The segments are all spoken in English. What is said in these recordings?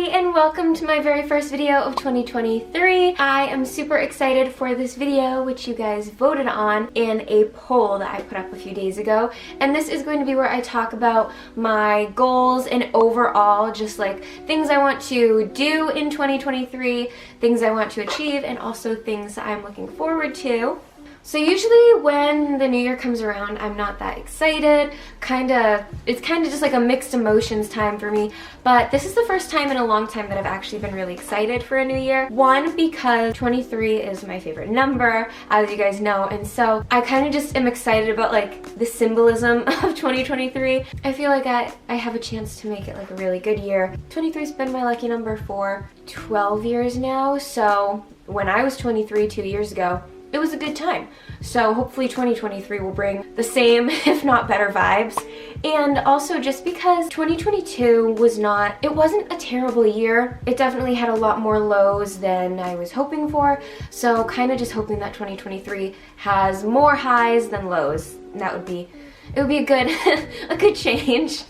and welcome to my very first video of 2023. I am super excited for this video, which you guys voted on in a poll that I put up a few days ago. And this is going to be where I talk about my goals and overall just like things I want to do in 2023, things I want to achieve, and also things that I'm looking forward to. So usually when the new year comes around, I'm not that excited. It's kind of just like a mixed emotions time for me. But this is the first time in a long time that I've actually been really excited for a new year. One, because 23 is my favorite number, as you guys know. And so I kind of just am excited about like the symbolism of 2023. I feel like I have a chance to make it like a really good year. 23's been my lucky number for 12 years now. So when I was 23 2 years ago, it was a good time. So hopefully 2023 will bring the same, if not better vibes. And also just because 2022 wasn't a terrible year. It definitely had a lot more lows than I was hoping for. So kind of just hoping that 2023 has more highs than lows. And it would be a good, a good change.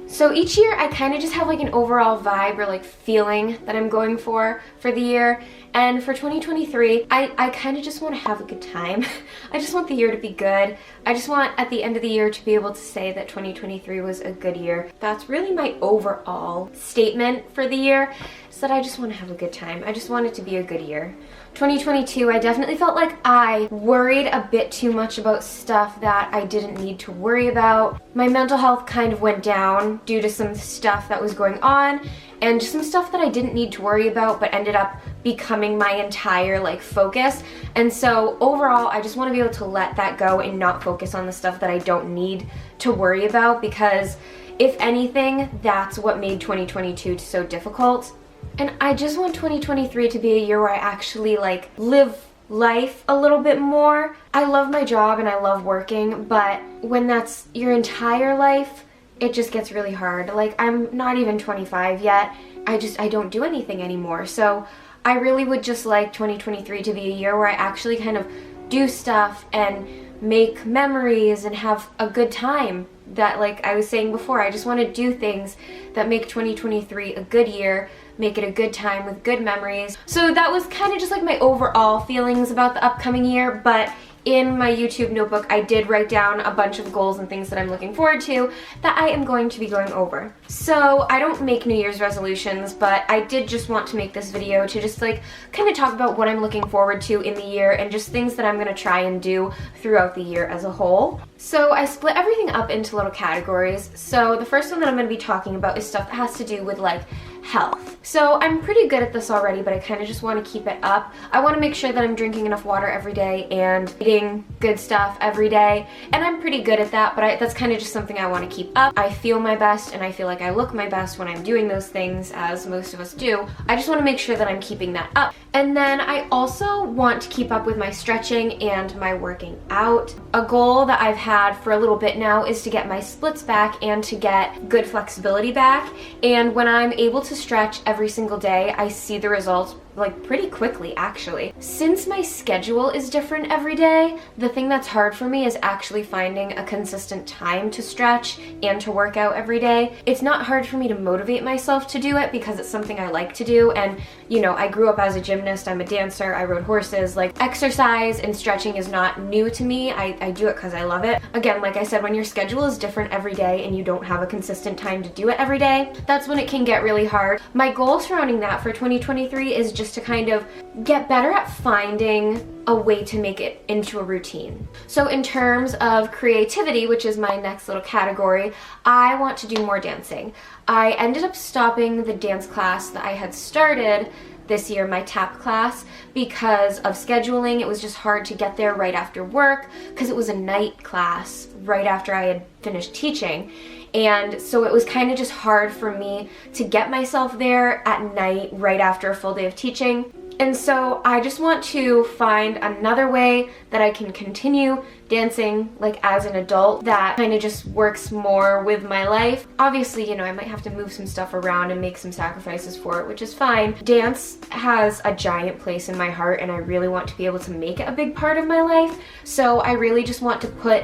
So each year I kind of just have like an overall vibe or like feeling that I'm going for the year. And for 2023, I kind of just want to have a good time. I just want the year to be good. I just want at the end of the year to be able to say that 2023 was a good year. That's really my overall statement for the year, is that I just want to have a good time. I just want it to be a good year. 2022, I definitely felt like I worried a bit too much about stuff that I didn't need to worry about. My mental health kind of went down due to some stuff that was going on and just some stuff that I didn't need to worry about but ended up becoming my entire like focus. And so overall, I just want to be able to let that go and not focus on the stuff that I don't need to worry about, because if anything, that's what made 2022 so difficult. And I just want 2023 to be a year where I actually like live life a little bit more. I love my job and I love working, but when that's your entire life, it just gets really hard. Like, I'm not even 25 yet. I don't do anything anymore. So I really would just like 2023 to be a year where I actually kind of do stuff and make memories and have a good time. That, like I was saying before, I just want to do things that make 2023 a good year, make it a good time with good memories. So that was kind of just like my overall feelings about the upcoming year, but in my YouTube notebook, I did write down a bunch of goals and things that I'm looking forward to that I am going to be going over. So I don't make New Year's resolutions, but I did just want to make this video to just like kind of talk about what I'm looking forward to in the year and just things that I'm going to try and do throughout the year as a whole. So I split everything up into little categories. So the first one that I'm going to be talking about is stuff that has to do with like health. So I'm pretty good at this already, but I kind of just want to keep it up. I want to make sure that I'm drinking enough water every day and eating good stuff every day, and I'm pretty good at that, but that's kind of just something I want to keep up. I feel my best and I feel like I look my best when I'm doing those things, as most of us do. I just want to make sure that I'm keeping that up. And then I also want to keep up with my stretching and my working out. A goal that I've had for a little bit now is to get my splits back and to get good flexibility back. And when I'm able to stretch every single day, I see the results like pretty quickly actually. Since my schedule is different every day, the thing that's hard for me is actually finding a consistent time to stretch and to work out every day. It's not hard for me to motivate myself to do it because it's something I like to do, and you know, I grew up as a gymnast, I'm a dancer, I rode horses. Like, exercise and stretching is not new to me. I do it because I love it. Again, like I said, when your schedule is different every day and you don't have a consistent time to do it every day, that's when it can get really hard. My goal surrounding that for 2023 is just to kind of get better at finding a way to make it into a routine. So in terms of creativity, which is my next little category, I want to do more dancing. I ended up stopping the dance class that I had started this year, my tap class, because of scheduling. It was just hard to get there right after work because it was a night class right after I had finished teaching. And so it was kind of just hard for me to get myself there at night right after a full day of teaching. And so I just want to find another way that I can continue dancing like as an adult that kind of just works more with my life. Obviously, you know, I might have to move some stuff around and make some sacrifices for it, which is fine. Dance has a giant place in my heart and I really want to be able to make it a big part of my life. So I really just want to put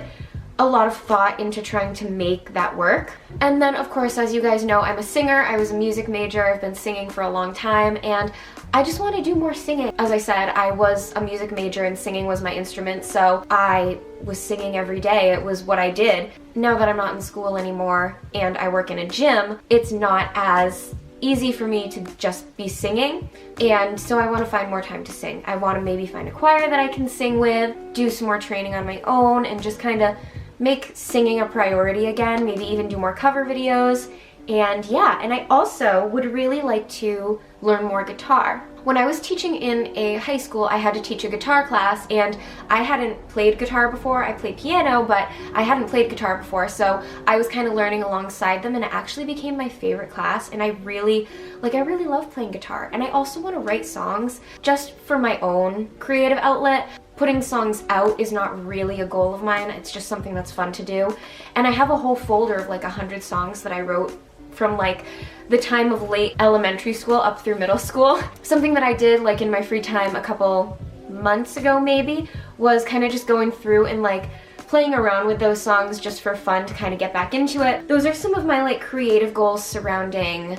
a lot of thought into trying to make that work. And then of course, as you guys know, I'm a singer. I was a music major. I've been singing for a long time, and I just want to do more singing. As I said, I was a music major and singing was my instrument, so I was singing every day. It was what I did. Now that I'm not in school anymore and I work in a gym, it's not as easy for me to just be singing, and so I want to find more time to sing. I want to maybe find a choir that I can sing with, do some more training on my own, and just kind of make singing a priority again, maybe even do more cover videos. And yeah, and I also would really like to learn more guitar. When I was teaching in a high school, I had to teach a guitar class, and I hadn't played guitar before. I played piano, but I hadn't played guitar before, so I was kind of learning alongside them, and it actually became my favorite class, and I really love playing guitar. And I also want to write songs just for my own creative outlet. Putting songs out is not really a goal of mine. It's just something that's fun to do. And I have a whole folder of like 100 songs that I wrote from like the time of late elementary school up through middle school. Something that I did like in my free time a couple months ago maybe was kind of just going through and like playing around with those songs just for fun to kind of get back into it. Those are some of my like creative goals surrounding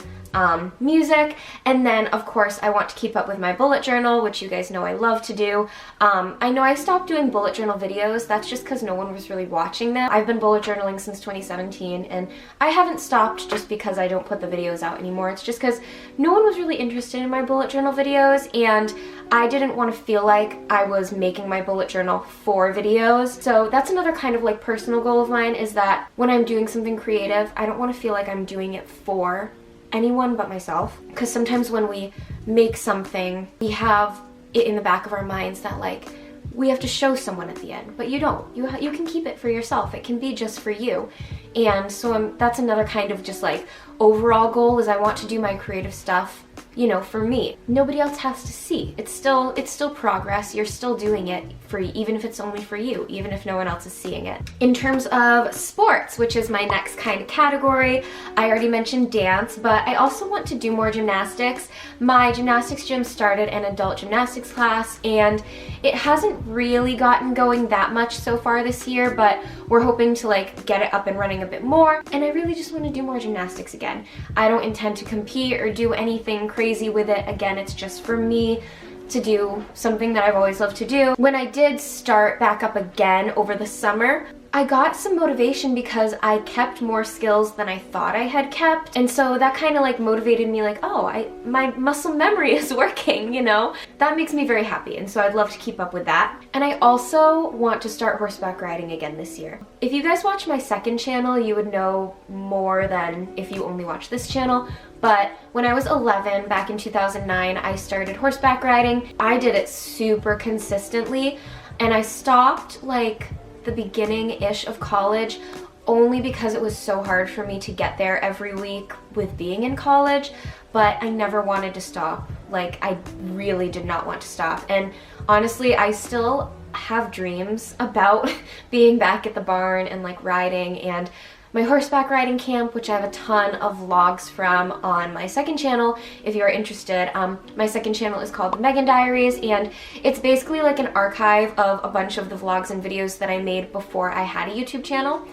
music. And then of course I want to keep up with my bullet journal, which you guys know I love to do. I know I stopped doing bullet journal videos. That's just because no one was really watching them. I've been bullet journaling since 2017, and I haven't stopped just because I don't put the videos out anymore. It's just because no one was really interested in my bullet journal videos, and I didn't want to feel like I was making my bullet journal for videos. So that's another kind of like personal goal of mine, is that when I'm doing something creative, I don't want to feel like I'm doing it for anyone but myself. Because sometimes when we make something, we have it in the back of our minds that like we have to show someone at the end, but you don't. You can keep it for yourself. It can be just for you. And so that's another kind of just like overall goal, is I want to do my creative stuff, you know, for me. Nobody else has to see. It's still progress. You're still doing it for, even if it's only for you, even if no one else is seeing it. In terms of sports, which is my next kind of category, I already mentioned dance, but I also want to do more gymnastics. My gymnastics gym started an adult gymnastics class, and it hasn't really gotten going that much so far this year, but we're hoping to like get it up and running a bit more, and I really just want to do more gymnastics again. I don't intend to compete or do anything crazy with it. Again, it's just for me to do something that I've always loved to do. When I did start back up again over the summer, I got some motivation because I kept more skills than I thought I had kept. And so that kind of like motivated me, like, oh, my muscle memory is working, you know? That makes me very happy, and so I'd love to keep up with that. And I also want to start horseback riding again this year. If you guys watch my second channel, you would know more than if you only watch this channel. But when I was 11, back in 2009, I started horseback riding. I did it super consistently, and I stopped like the beginning-ish of college only because it was so hard for me to get there every week with being in college, but I never wanted to stop. Like, I really did not want to stop. And honestly, I still have dreams about being back at the barn and like riding, and my horseback riding camp, which I have a ton of vlogs from on my second channel if you're interested. My second channel is called themegandiaries, and it's basically like an archive of a bunch of the vlogs and videos that I made before I had a YouTube channel.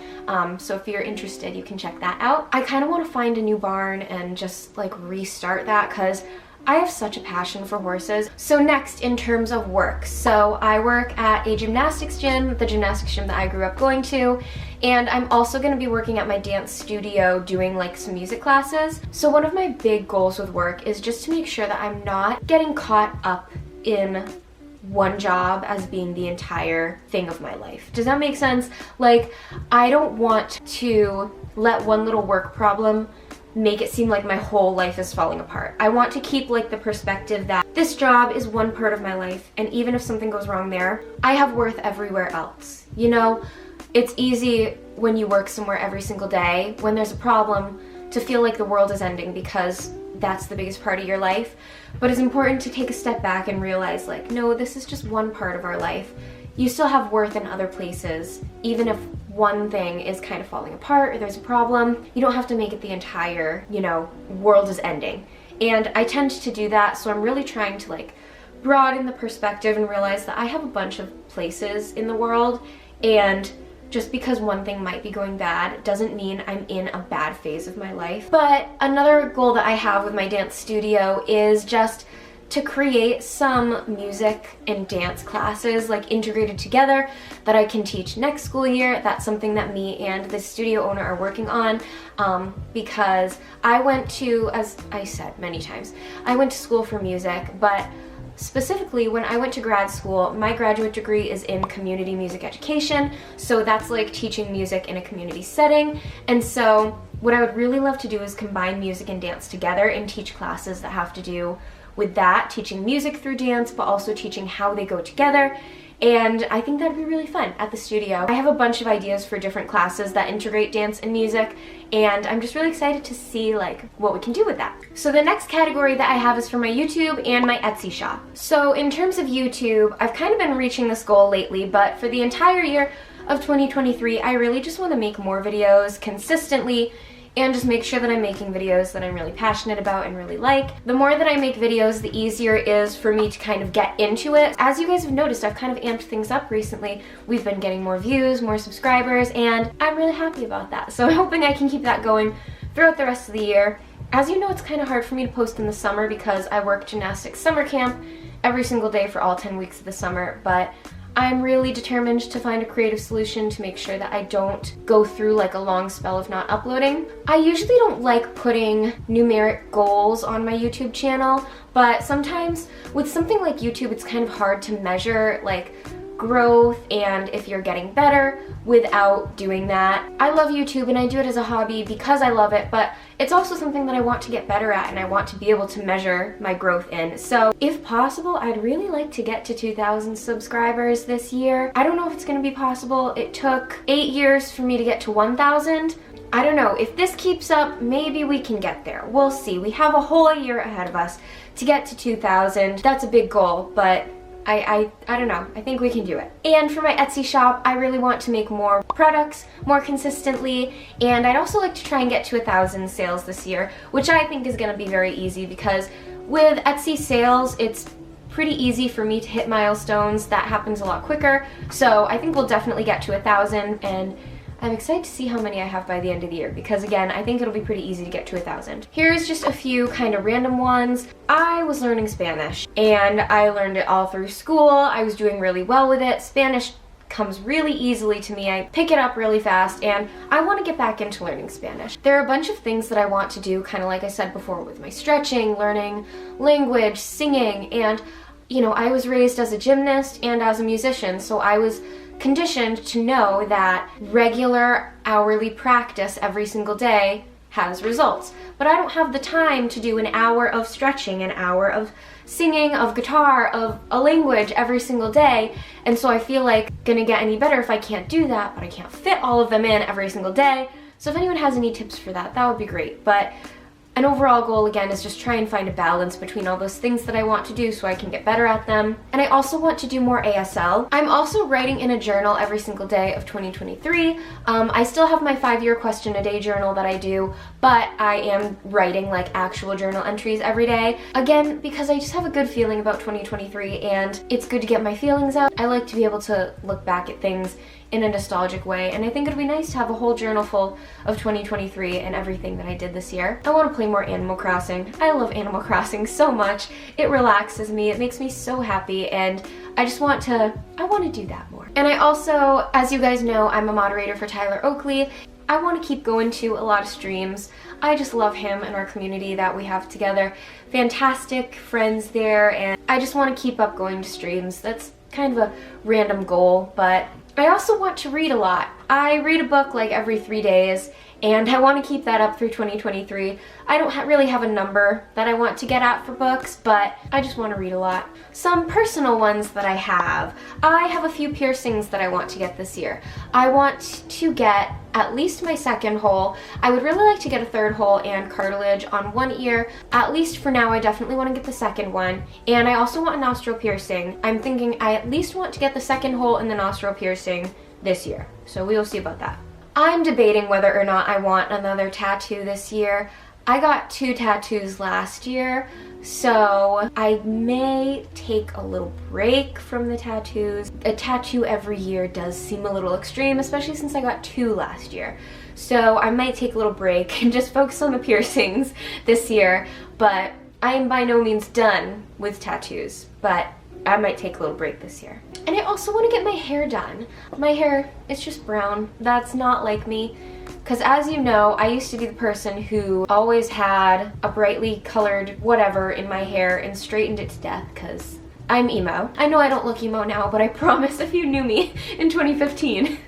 So if you're interested, you can check that out. I kind of want to find a new barn and just like restart that, because I have such a passion for horses. So next, in terms of work. So I work at a gymnastics gym, the gymnastics gym that I grew up going to, and I'm also gonna be working at my dance studio doing like some music classes. So one of my big goals with work is just to make sure that I'm not getting caught up in one job as being the entire thing of my life. Does that make sense? Like, I don't want to let one little work problem make it seem like my whole life is falling apart. I want to keep like the perspective that this job is one part of my life, and even if something goes wrong there, I have worth everywhere else. You know, it's easy when you work somewhere every single day, when there's a problem, to feel like the world is ending because that's the biggest part of your life. But it's important to take a step back and realize, like, no, this is just one part of our life. You still have worth in other places, even if one thing is kind of falling apart or there's a problem. You don't have to make it the entire, you know, world is ending. And I tend to do that, so I'm really trying to like broaden the perspective and realize that I have a bunch of places in the world, and just because one thing might be going bad doesn't mean I'm in a bad phase of my life. But another goal that I have with my dance studio is just to create some music and dance classes like integrated together that I can teach next school year. That's something that me and the studio owner are working on, because I went to, as I said many times, I went to school for music, but specifically when I went to grad school, my graduate degree is in community music education, so that's like teaching music in a community setting. And so what I would really love to do is combine music and dance together and teach classes that have to do with that, teaching music through dance, but also teaching how they go together. And I think that'd be really fun at the studio. I have a bunch of ideas for different classes that integrate dance and music, and I'm just really excited to see like what we can do with that. So the next category that I have is for my YouTube and my Etsy shop. So in terms of YouTube, I've kind of been reaching this goal lately, but for the entire year of 2023, I really just want to make more videos consistently and just make sure that I'm making videos that I'm really passionate about and really like. The more that I make videos, the easier it is for me to kind of get into it. As you guys have noticed, I've kind of amped things up recently. We've been getting more views, more subscribers, and I'm really happy about that. So I'm hoping I can keep that going throughout the rest of the year. As you know, it's kind of hard for me to post in the summer because I work gymnastics summer camp every single day for all 10 weeks of the summer, but I'm really determined to find a creative solution to make sure that I don't go through like a long spell of not uploading. I usually don't like putting numeric goals on my YouTube channel, but sometimes with something like YouTube, it's kind of hard to measure like growth and if you're getting better without doing that. I love YouTube and I do it as a hobby because I love it, but it's also something that I want to get better at and I want to be able to measure my growth in. So if possible, I'd really like to get to 2,000 subscribers this year. I don't know if it's going to be possible. It took 8 years for me to get to 1,000. I don't know, if this keeps up, maybe we can get there. We'll see. We have a whole year ahead of us to get to 2,000. That's a big goal, but I don't know, I think we can do it. And for my Etsy shop, I really want to make more products more consistently, and I'd also like to try and get to 1,000 sales this year, which I think is going to be very easy because with Etsy sales, it's pretty easy for me to hit milestones. That happens a lot quicker, so I think we'll definitely get to 1,000, and I'm excited to see how many I have by the end of the year because again, I think it'll be pretty easy to get to 1,000. Here's just a few kind of random ones. I was learning Spanish and I learned it all through school. I was doing really well with it. Spanish comes really easily to me. I pick it up really fast and I want to get back into learning Spanish. There are a bunch of things that I want to do, kind of like I said before, with my stretching, learning language, singing, and you know, I was raised as a gymnast and as a musician, so I was conditioned to know that regular hourly practice every single day has results. But I don't have the time to do an hour of stretching, an hour of singing, of guitar, of a language every single day, and so I feel like gonna get any better if I can't do that, but I can't fit all of them in every single day. So if anyone has any tips for that, that would be great. But an overall goal, again, is just try and find a balance between all those things that I want to do so I can get better at them. And I also want to do more ASL. I'm also writing in a journal every single day of 2023. I still have my 5-year question a day journal that I do, but I am writing like actual journal entries every day. Again, because I just have a good feeling about 2023 and it's good to get my feelings out. I like to be able to look back at things in a nostalgic way, and I think it'd be nice to have a whole journal full of 2023 and everything that I did this year. I want to play more Animal Crossing. I love Animal Crossing so much. It relaxes me, it makes me so happy, and I want to do that more. And I also, as you guys know, I'm a moderator for Tyler Oakley. I want to keep going to a lot of streams. I just love him and our community that we have together. Fantastic friends there, and I just want to keep up going to streams. That's kind of a random goal, but I also want to read a lot. I read a book like every 3 days, and I want to keep that up through 2023. I don't really have a number that I want to get at for books, but I just want to read a lot. Some personal ones that I have a few piercings that I want to get this year. I want to get at least my second hole. I would really like to get a third hole and cartilage on one ear. At least for now, I definitely want to get the second one. And I also want a nostril piercing. I'm thinking I at least want to get the second hole in the nostril piercing this year. So we will see about that. I'm debating whether or not I want another tattoo this year. I got 2 tattoos last year, so I may take a little break from the tattoos. A tattoo every year does seem a little extreme, especially since I got 2 last year. So I might take a little break and just focus on the piercings this year, but I am by no means done with tattoos, but I might take a little break this year. And I also want to get my hair done. My hair, it's just brown. That's not like me. Because as you know, I used to be the person who always had a brightly colored whatever in my hair and straightened it to death because I'm emo. I know I don't look emo now, but I promise if you knew me in 2015,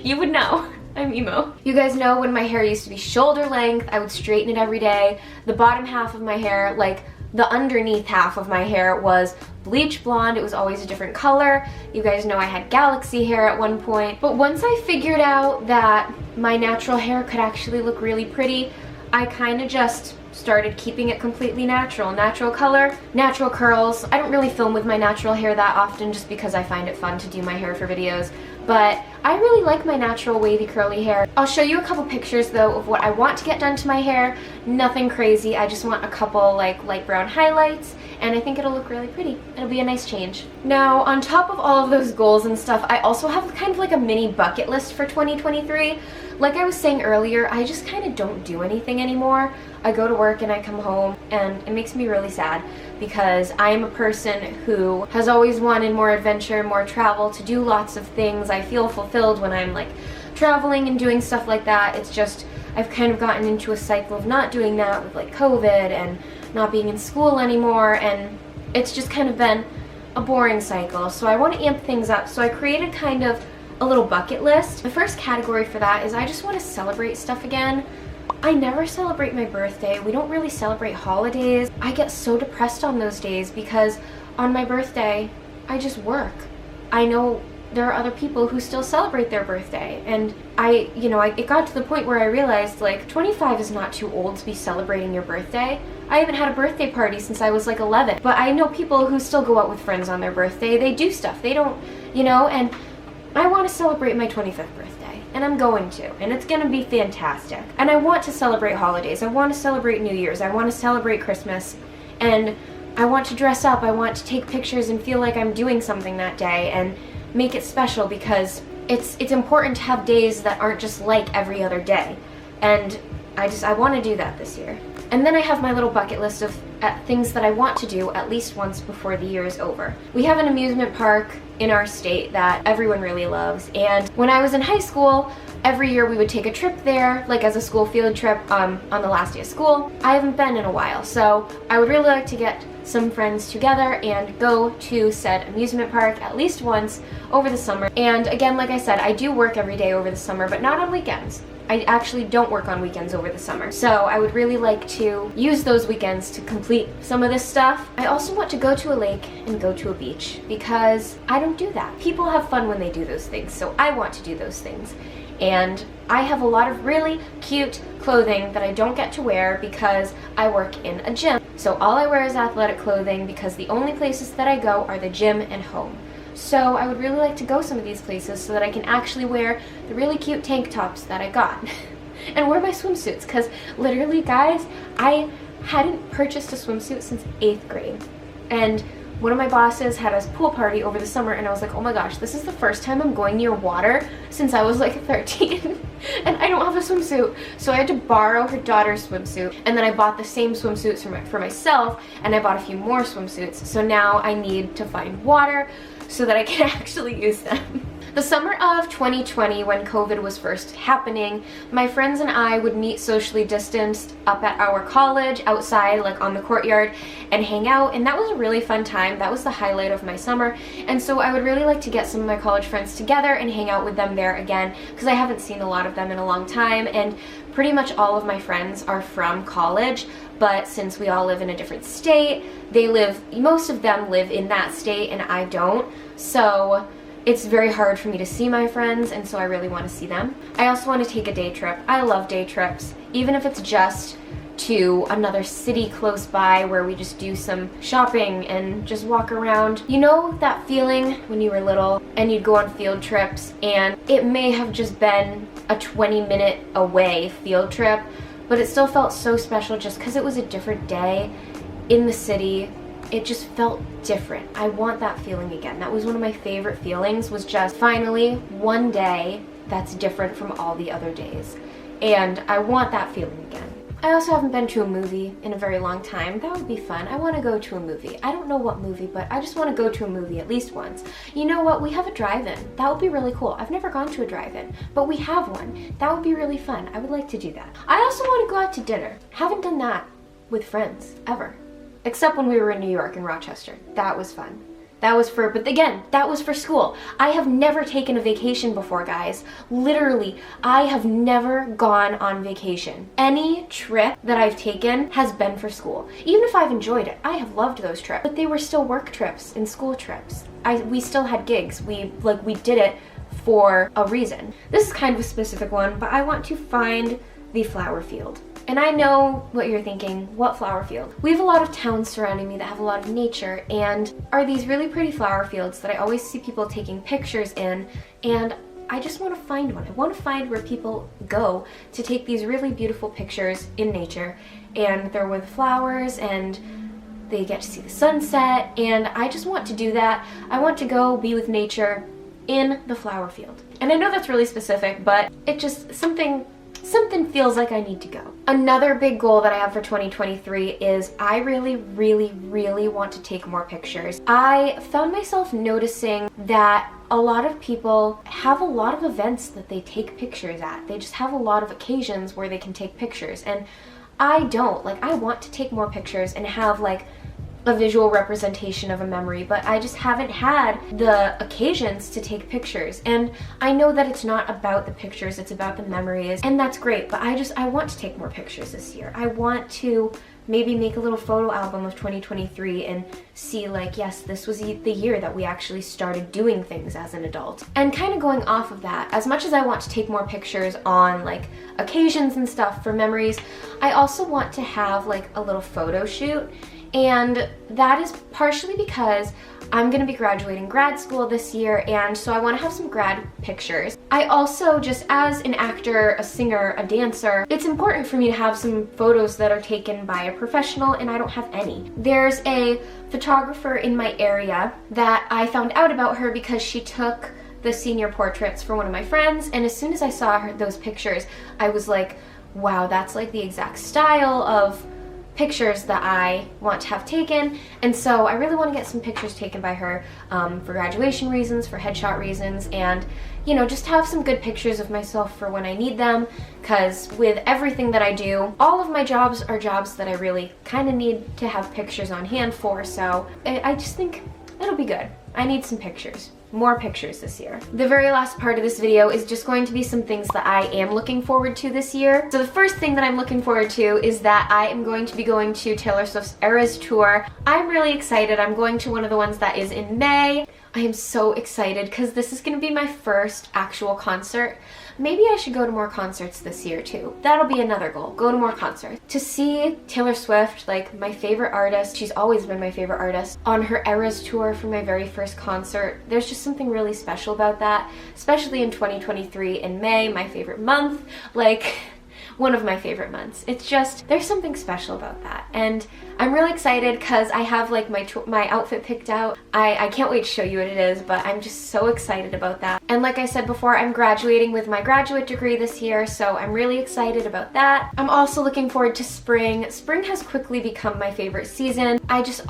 you would know I'm emo. You guys know when my hair used to be shoulder length, I would straighten it every day. The bottom half of my hair, like the underneath half of my hair, was bleach blonde. It was always a different color. You guys know I had galaxy hair at one point. But once I figured out that my natural hair could actually look really pretty, I kind of just started keeping it completely natural. Natural color, natural curls. I don't really film with my natural hair that often just because I find it fun to do my hair for videos, but I really like my natural wavy curly hair. I'll show you a couple pictures though of what I want to get done to my hair. Nothing crazy. I just want a couple like light brown highlights, and I think it'll look really pretty. It'll be a nice change. Now, on top of all of those goals and stuff, I also have kind of like a mini bucket list for 2023. Like I was saying earlier, I just kind of don't do anything anymore. I go to work and I come home, and it makes me really sad because I am a person who has always wanted more adventure, more travel, to do lots of things. I feel fulfilled when I'm like traveling and doing stuff like that. It's just, I've kind of gotten into a cycle of not doing that with like COVID and not being in school anymore, and it's just kind of been a boring cycle. So I want to amp things up. So I created kind of a little bucket list. The first category for that is I just want to celebrate stuff again. I never celebrate my birthday. We don't really celebrate holidays. I get so depressed on those days because on my birthday, I just work. I know there are other people who still celebrate their birthday, and it got to the point where I realized like 25 is not too old to be celebrating your birthday. I haven't had a birthday party since I was like 11, but I know people who still go out with friends on their birthday. They do stuff. They don't, and I want to celebrate my 25th birthday, and I'm going to, and it's going to be fantastic. And I want to celebrate holidays. I want to celebrate New Year's. I want to celebrate Christmas, and I want to dress up. I want to take pictures and feel like I'm doing something that day and make it special, because it's important to have days that aren't just like every other day. And I want to do that this year. And then I have my little bucket list of things that I want to do at least once before the year is over. We have an amusement park in our state that everyone really loves, and when I was in high school, every year we would take a trip there, like as a school field trip on the last day of school. I haven't been in a while, so I would really like to get some friends together and go to said amusement park at least once over the summer. And again, like I said, I do work every day over the summer, but not on weekends. I actually don't work on weekends over the summer. So I would really like to use those weekends to complete some of this stuff. I also want to go to a lake and go to a beach because I don't do that. People have fun when they do those things, so I want to do those things. And I have a lot of really cute clothing that I don't get to wear because I work in a gym. So all I wear is athletic clothing because the only places that I go are the gym and home. So I would really like to go some of these places so that I can actually wear the really cute tank tops that I got and wear my swimsuits, because literally, guys, I hadn't purchased a swimsuit since 8th grade. And one of my bosses had a pool party over the summer, and I was like, oh my gosh, this is the first time I'm going near water since I was like 13 and I don't have a swimsuit. So I had to borrow her daughter's swimsuit, and then I bought the same swimsuits for myself, and I bought a few more swimsuits. So now I need to find water so that I can actually use them. The summer of 2020, when COVID was first happening, my friends and I would meet socially distanced up at our college outside, like on the courtyard, and hang out, and that was a really fun time. That was the highlight of my summer, and so I would really like to get some of my college friends together and hang out with them there again, because I haven't seen a lot of them in a long time, and pretty much all of my friends are from college, but since we all live in a different state, most of them live in that state and I don't, so it's very hard for me to see my friends, and so I really want to see them. I also want to take a day trip. I love day trips, even if it's just to another city close by where we just do some shopping and just walk around. You know that feeling when you were little and you'd go on field trips and it may have just been a 20-minute away field trip, but it still felt so special just because it was a different day in the city. It just felt different. I want that feeling again. That was one of my favorite feelings, was just finally one day that's different from all the other days. And I want that feeling again. I also haven't been to a movie in a very long time. That would be fun. I want to go to a movie. I don't know what movie, but I just want to go to a movie at least once. You know what? We have a drive-in. That would be really cool. I've never gone to a drive-in, but we have one. That would be really fun. I would like to do that. I also want to go out to dinner. Haven't done that with friends, ever. Except when we were in New York and Rochester. That was fun. But again, that was for school. I have never taken a vacation before, guys. Literally, I have never gone on vacation. Any trip that I've taken has been for school. Even if I've enjoyed it, I have loved those trips. But they were still work trips and school trips. We still had gigs. We did it for a reason. This is kind of a specific one, but I want to find the flower field. And I know what you're thinking, what flower field? We have a lot of towns surrounding me that have a lot of nature and are these really pretty flower fields that I always see people taking pictures in, and I just want to find one. I want to find where people go to take these really beautiful pictures in nature, and they're with flowers and they get to see the sunset, and I just want to do that. I want to go be with nature in the flower field. And I know that's really specific, but it just, something feels like I need to go. Another big goal that I have for 2023 is I really want to take more pictures. I found myself noticing that a lot of people have a lot of events that they take pictures at. They just have a lot of occasions where they can take pictures, and I don't. Like, I want to take more pictures and have like a visual representation of a memory, but I just haven't had the occasions to take pictures. And I know that it's not about the pictures, it's about the memories, and that's great, but I want to take more pictures this year. I want to maybe make a little photo album of 2023 and see like, yes, this was the year that we actually started doing things as an adult. And kind of going off of that, as much as I want to take more pictures on like occasions and stuff for memories, I also want to have like a little photo shoot. And that is partially because I'm going to be graduating grad school this year, and so I want to have some grad pictures. I also, just as an actor, a singer, a dancer, it's important for me to have some photos that are taken by a professional, and I don't have any. There's a photographer in my area that I found out about her because she took the senior portraits for one of my friends, and as soon as I saw those pictures, I was like, wow, that's like the exact style of pictures that I want to have taken. And so I really want to get some pictures taken by her for graduation reasons, for headshot reasons, and you know, just have some good pictures of myself for when I need them, because with everything that I do, all of my jobs are jobs that I really kind of need to have pictures on hand for, so I just think it'll be good. I need some pictures. More pictures this year. The very last part of this video is just going to be some things that I am looking forward to this year. So the first thing that I'm looking forward to is that I am going to be going to Taylor Swift's Eras Tour. I'm really excited. I'm going to one of the ones that is in May. I am so excited because this is going to be my first actual concert. Maybe I should go to more concerts this year too. That'll be another goal, go to more concerts. To see Taylor Swift, like my favorite artist, she's always been my favorite artist, on her Eras Tour for my very first concert, there's just something really special about that, especially in 2023 in May, my favorite month, like one of my favorite months. It's just, there's something special about that. And I'm really excited because I have like my outfit picked out. I can't wait to show you what it is, but I'm just so excited about that. And like I said before, I'm graduating with my graduate degree this year, so I'm really excited about that. I'm also looking forward to spring. Spring has quickly become my favorite season. There's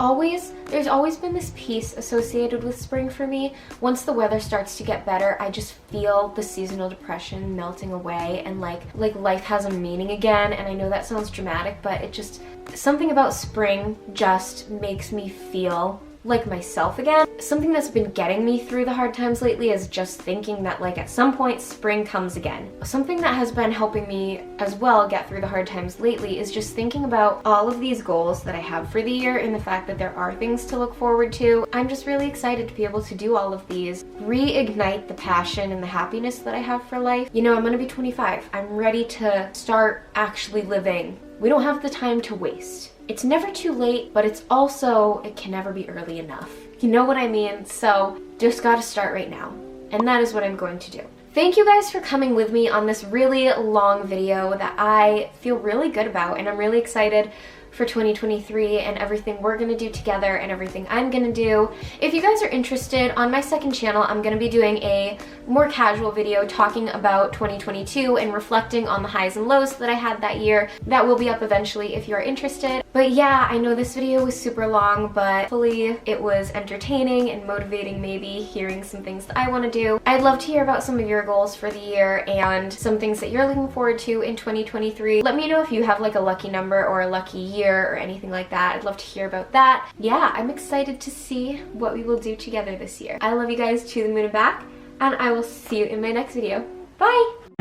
always been this peace associated with spring for me. Once the weather starts to get better, I just feel the seasonal depression melting away, and like life has a meaning again. And I know that sounds dramatic, but it just, something about spring just makes me feel like myself again. Something that's been getting me through the hard times lately is just thinking that like at some point spring comes again. Something that has been helping me as well get through the hard times lately is just thinking about all of these goals that I have for the year and the fact that there are things to look forward to. I'm just really excited to be able to do all of these, reignite the passion and the happiness that I have for life. You know, I'm gonna be 25. I'm ready to start actually living. We don't have the time to waste. It's never too late, but it's also, it can never be early enough. You know what I mean? So just gotta start right now. And that is what I'm going to do. Thank you guys for coming with me on this really long video that I feel really good about, and I'm really excited for 2023 and everything we're gonna do together and everything I'm gonna do. If you guys are interested, on my second channel I'm gonna be doing a more casual video talking about 2022 and reflecting on the highs and lows that I had that year. That will be up eventually if you are interested. But yeah, I know this video was super long, but hopefully it was entertaining and motivating, maybe hearing some things that I want to do. I'd love to hear about some of your goals for the year and some things that you're looking forward to in 2023. Let me know if you have like a lucky number or a lucky year or anything like that. I'd love to hear about that. Yeah, I'm excited to see what we will do together this year. I love you guys to the moon and back, and I will see you in my next video. Bye!